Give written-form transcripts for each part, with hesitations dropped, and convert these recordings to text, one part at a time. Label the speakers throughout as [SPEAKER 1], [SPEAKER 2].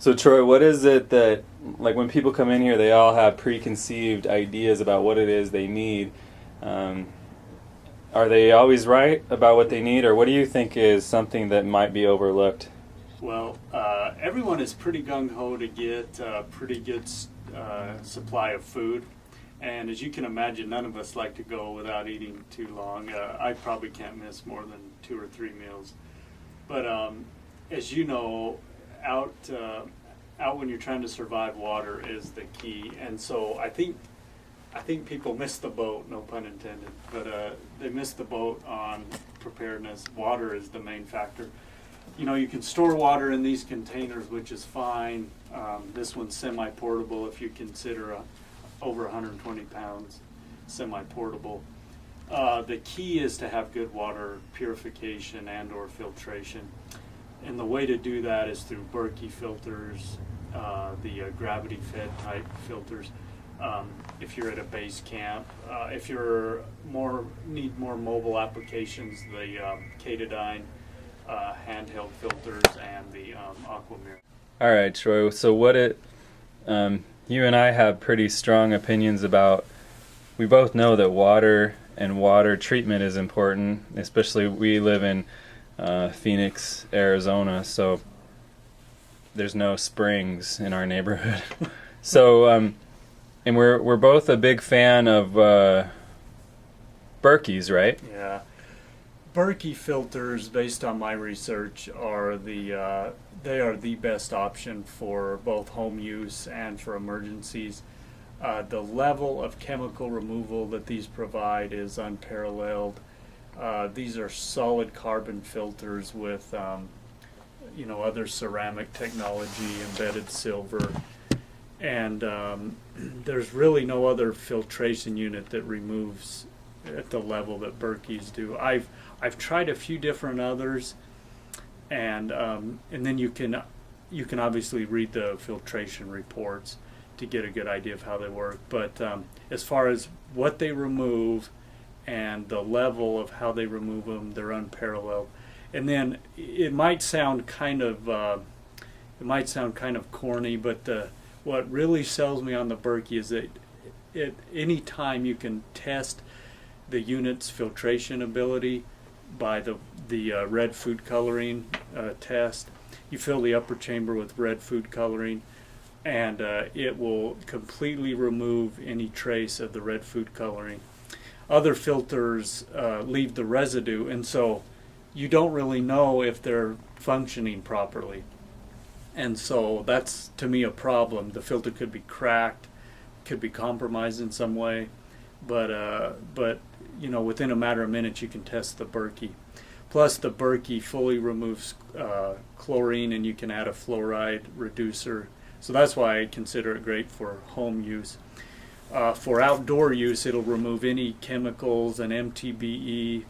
[SPEAKER 1] So Troy, what is it that, like, when people come in here, they all have preconceived ideas about what it is they need. Um, are they always right about what they need, or what do you think is something that might be overlooked?
[SPEAKER 2] Well, everyone is pretty gung-ho to get a pretty good supply of food. And as you can imagine, none of us like to go without eating too long. I probably can't miss more than 2 or 3 meals. But as you know, out when you're trying to survive, water is the key. And so I think people miss the boat, no pun intended, but they miss the boat on preparedness. Water is the main factor. You know, you can store water in these containers, which is fine. This one's semi-portable if you consider over 120 pounds semi-portable. The key is to have good water purification and or filtration. And the way to do that is through Berkey filters, the gravity-fed type filters. If you're at a base camp, if you're need more mobile applications, the Katadyn handheld filters and the Aquamir.
[SPEAKER 1] All right, Troy. So you and I have pretty strong opinions about. We both know that water and water treatment is important, especially we live in Phoenix, Arizona, so there's no springs in our neighborhood. So, and we're both a big fan of Berkeys, right?
[SPEAKER 2] Yeah. Berkey filters, based on my research, are they are the best option for both home use and for emergencies. The level of chemical removal that these provide is unparalleled. These are solid carbon filters with other ceramic technology, embedded silver, and there's really no other filtration unit that removes at the level that Berkeys do. I've tried a few different others, and then you can obviously read the filtration reports to get a good idea of how they work. But as far as what they remove and the level of how they remove them, they're unparalleled. And then it might sound kind of corny, but what really sells me on the Berkey is that at any time you can test the unit's filtration ability by the red food coloring test. You fill the upper chamber with red food coloring, and it will completely remove any trace of the red food coloring. Other filters leave the residue, and so you don't really know if they're functioning properly. And so that's, to me, a problem. The filter could be cracked, could be compromised in some way, but within a matter of minutes you can test the Berkey. Plus, the Berkey fully removes chlorine, and you can add a fluoride reducer. So that's why I consider it great for home use. For outdoor use, it'll remove any chemicals and MTBE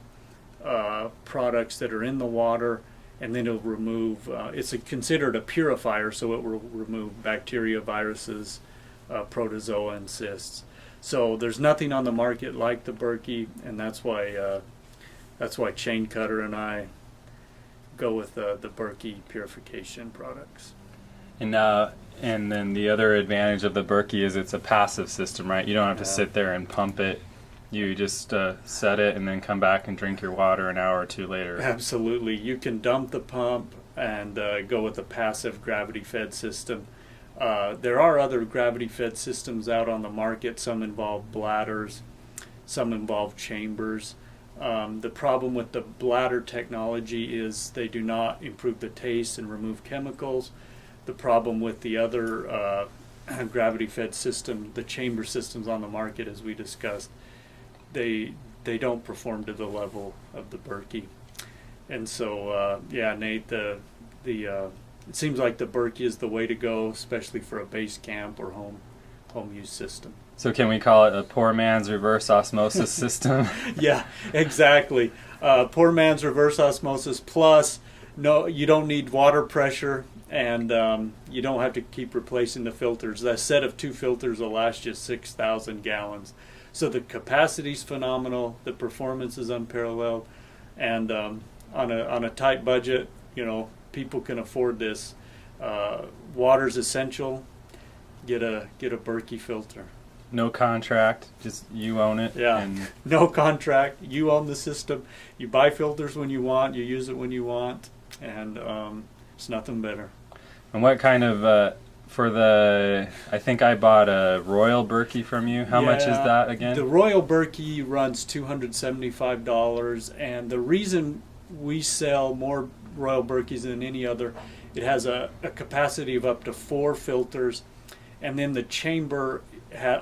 [SPEAKER 2] products that are in the water, and then it'll remove, it's considered a purifier, so it will remove bacteria, viruses, protozoa, and cysts. So there's nothing on the market like the Berkey, and that's why Chain Cutter and I go with the Berkey purification products.
[SPEAKER 1] And then the other advantage of the Berkey is it's a passive system, right? You don't have to sit there and pump it. You just set it and then come back and drink your water an hour or two later.
[SPEAKER 2] Absolutely. You can dump the pump and go with a passive gravity-fed system. There are other gravity-fed systems out on the market. Some involve bladders, some involve chambers. The problem with the bladder technology is they do not improve the taste and remove chemicals. The problem with the other gravity-fed system, the chamber systems on the market, as we discussed, they don't perform to the level of the Berkey. And so, Nate, it seems like the Berkey is the way to go, especially for a base camp or home use system.
[SPEAKER 1] So can we call it a poor man's reverse osmosis system?
[SPEAKER 2] Yeah, exactly. Poor man's reverse osmosis plus, no, you don't need water pressure, and you don't have to keep replacing the filters. That set of 2 filters will last you 6,000 gallons. So the capacity's phenomenal, the performance is unparalleled, and on a tight budget, people can afford this. Water's essential. Get a Berkey filter.
[SPEAKER 1] No contract, just you own it.
[SPEAKER 2] Yeah.
[SPEAKER 1] And
[SPEAKER 2] No contract. You own the system. You buy filters when you want. You use it when you want, and it's nothing better.
[SPEAKER 1] and what kind of I think I bought a Royal Berkey from you. How much is
[SPEAKER 2] Yeah,
[SPEAKER 1] that again?
[SPEAKER 2] The Royal Berkey runs $275, and the reason we sell more Royal Berkeys than any other, it has a capacity of up to 4 filters, and then the chamber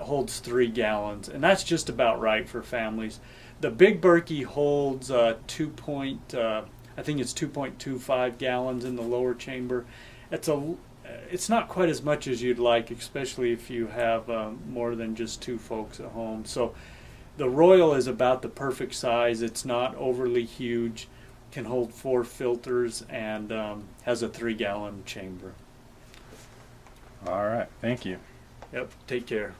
[SPEAKER 2] holds 3 gallons, and that's just about right for families. The big Berkey holds I think it's 2.25 gallons in the lower chamber. It's not quite as much as you'd like, especially if you have more than just 2 folks at home. So the Royal is about the perfect size. It's not overly huge, can hold 4 filters, and has a 3-gallon chamber.
[SPEAKER 1] All right, thank you.
[SPEAKER 2] Yep, take care.